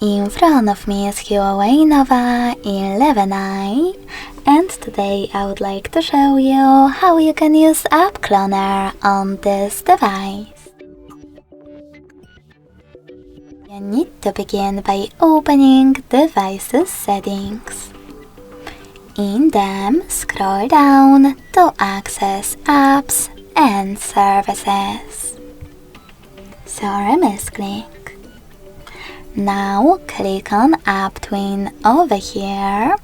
In front of me is Huawei Nova 11i, and today I would like to show you how you can use App Cloner on this device. You need to begin by opening Devices Settings. In them, scroll down to access Apps and Services. Sorry, misclick. Now click on App Twin over here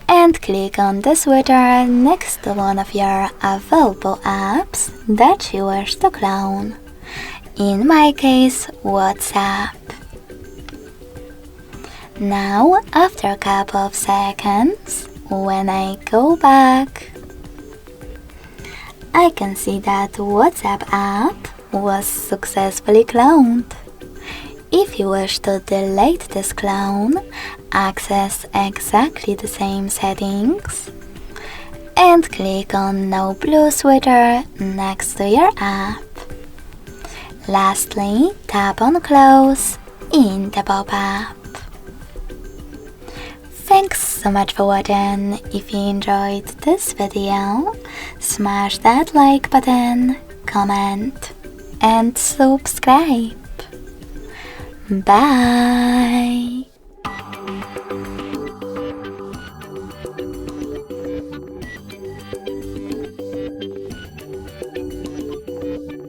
and click on the switcher next to one of your available apps that you wish to clone. In my case, WhatsApp. Now, after a couple of seconds, when I go back, I can see that WhatsApp app was successfully cloned. If you wish to delete this clone, access exactly the same settings and click on No Blue switcher next to your app. Lastly, tap on Close in the pop-up. Thanks so much for watching. If you enjoyed this video, smash that like button, comment and subscribe. Bye!